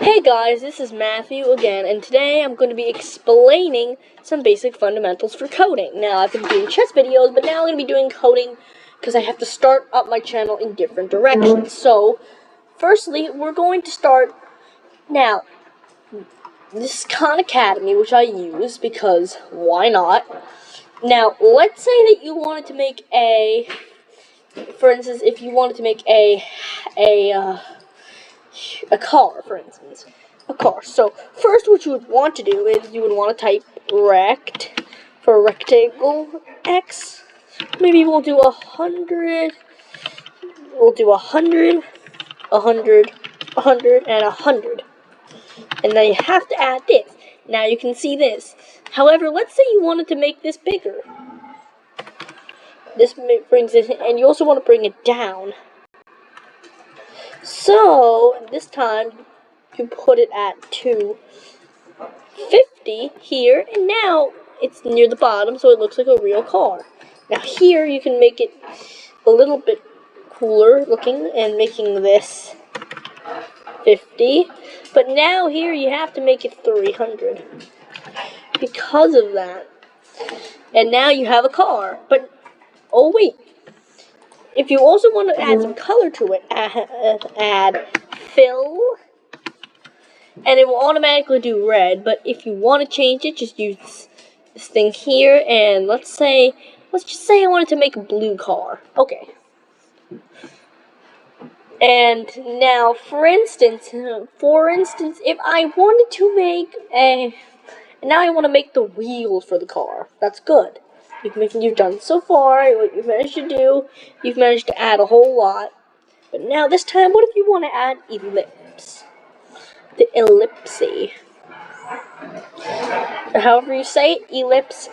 Hey guys, this is Matthew again, and today I'm going to be explaining some basic fundamentals for coding. Now, I've been doing chess videos, but now I'm going to be doing coding because I have to start up my channel in different directions. So, firstly, we're going to start. Now, this is Khan Academy, which I use because why not? Now, let's say that you wanted to make for instance, if you wanted to make a car, for instance. A car. So, first what you would want to do is you would want to type rect for rectangle X. Maybe we'll do 100. We'll do 100, 100, 100, and 100. And then you have to add this. Now you can see this. However, let's say you wanted to make this bigger. This brings it, and you also want to bring it down. So, this time, you put it at 250 here, and now it's near the bottom, so it looks like a real car. Now here, you can make it a little bit cooler looking, and making this 50. But now here, you have to make it 300. Because of that. And now you have a car. But, oh wait. If you also want to add some color to it, add fill, and it will automatically do red. But if you want to change it, just use this thing here, and let's just say I wanted to make a blue car. Okay. And now, for instance, if I wanted to make and now I want to make the wheels for the car. That's good. You've done so far, what you've managed to do, you've managed to add a whole lot. But now this time, what if you want to add ellipse? The ellipse. However you say it, ellipse.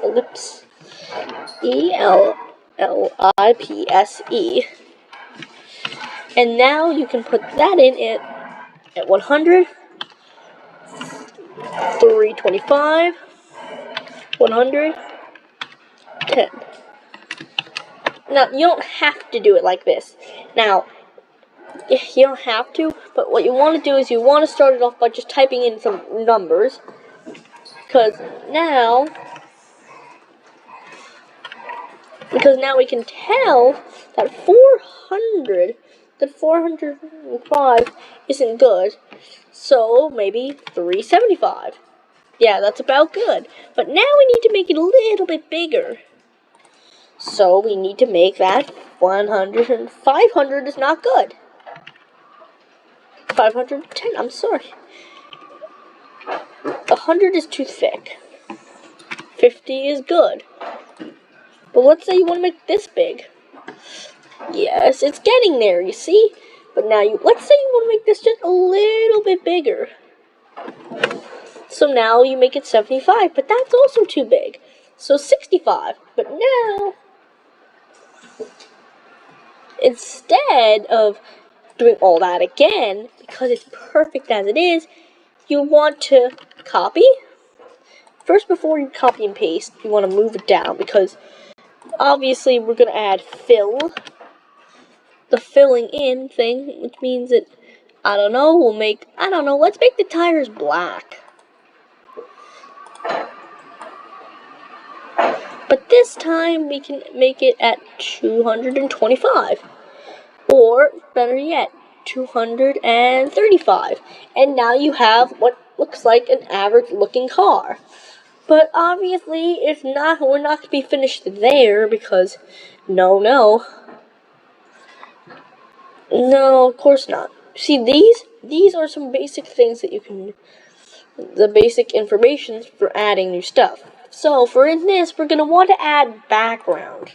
E-L-L-I-P-S-E. And now you can put that in at 100, 325, 100, 10. Now, you don't have to do it like this. Now, you don't have to, but what you want to do is you want to start it off by just typing in some numbers. Because now we can tell that 405 isn't good. So, maybe 375. Yeah, that's about good. But now we need to make it a little bit bigger. So we need to make that 100, and 500 is not good. 510, I'm sorry. 100 is too thick. 50 is good. But let's say you want to make this big. Yes, it's getting there, you see? But now let's say you want to make this just a little bit bigger. So now you make it 75, but that's also too big. So 65. But now, instead of doing all that again, because it's perfect as it is, you want to copy. First, before you copy and paste, you want to move it down, because obviously we're going to add fill, the filling in thing, which means that, let's make the tires black. But this time, we can make it at 225. Or, better yet, 235. And now you have what looks like an average looking car. But obviously, if not, we're not going to be finished there, because no, of course not. See, these are some basic things that you can, the basic information for adding new stuff. So, for this, we're going to want to add background.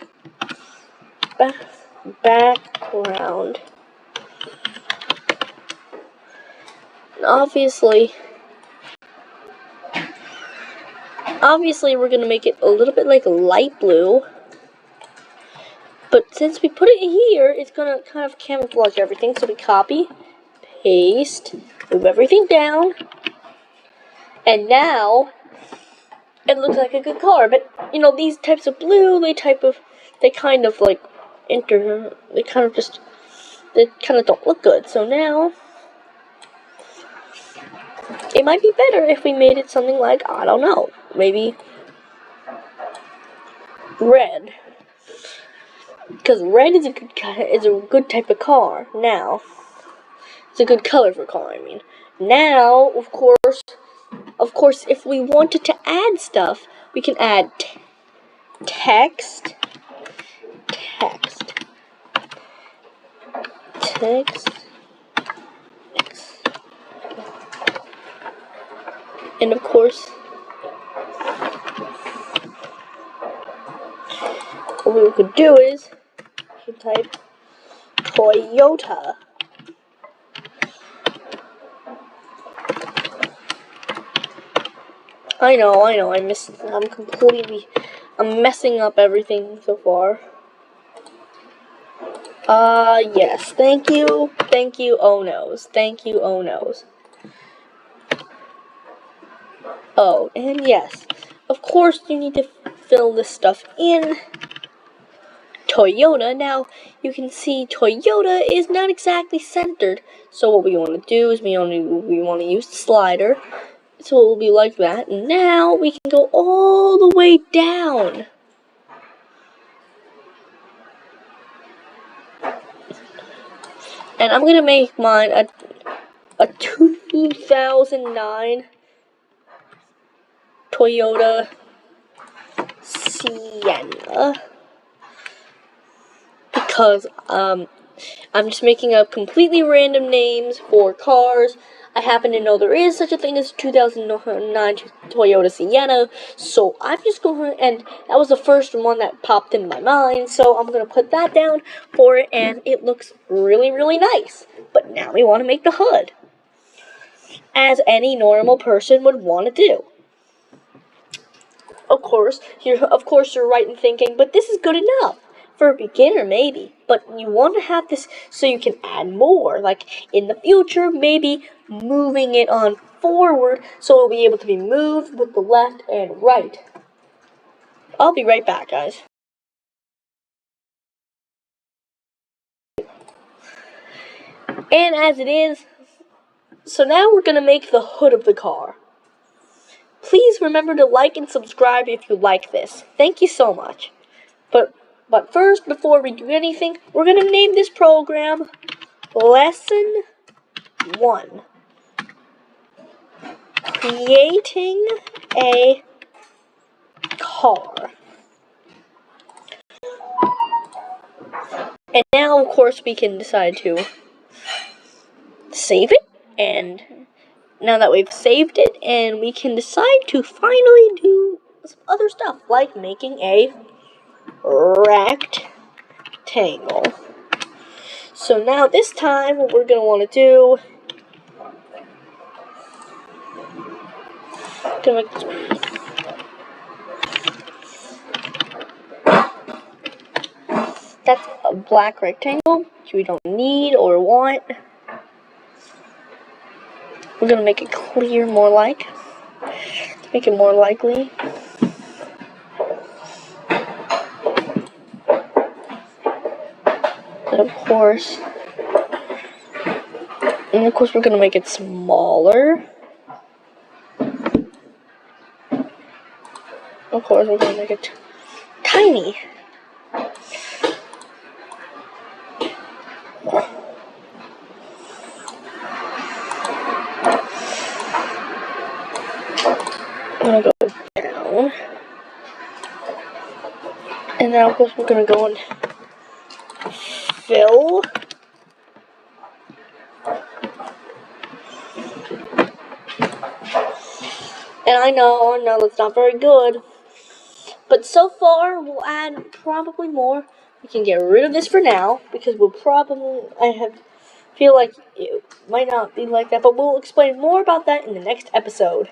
Background. Obviously, we're going to make it a little bit like light blue. But since we put it here, it's going to kind of camouflage everything. So we copy, paste, move everything down. And now, it looks like a good car. But, these types of blue, they kind of don't look good. So now, It might be better if we made it something like, I don't know, maybe red. Because red is a good type of car. Now, it's a good color for car. I mean, now of course, if we wanted to add stuff, we can add text, and of course, what we could do is we can type Toyota. I know, I'm messing up everything so far. Yes, thank you, oh no's, thank you, oh no's. Oh, and yes, of course you need to fill this stuff in. Toyota, now you can see Toyota is not exactly centered, so what we want to do is we want to use the slider, so it will be like that. Now we can go all the way down. And I'm gonna make mine a 2009 Toyota Sienna, because I'm just making up completely random names for cars. I happen to know there is such a thing as 2009 Toyota Sienna, so I'm just going to, and that was the first one that popped in my mind, so I'm going to put that down for it, and it looks really, really nice. But now we want to make the hood, as any normal person would want to do. Of course, you're right in thinking, but this is good enough. For a beginner, maybe, but you want to have this so you can add more, like in the future, maybe moving it on forward so it'll be able to be moved with the left and right. I'll be right back, guys. And as it is, so now we're going to make the hood of the car. Please remember to like and subscribe if you like this. Thank you so much. But first, before we do anything, we're going to name this program Lesson 1. Creating a car. And now, of course, we can decide to save it. And now that we've saved it, and we can decide to finally do some other stuff, like making a rectangle. So now this time, what we're going to want to do, that's a black rectangle, which we don't need or want. We're going to make it clear more like, to make it more likely. And of course, we're going to make it smaller. Of course, we're going to make it tiny. I'm going to go down. And now, of course, we're going to go and fill. And I know that's not very good. But so far, we'll add probably more. We can get rid of this for now, because feel like it might not be like that, but we'll explain more about that in the next episode.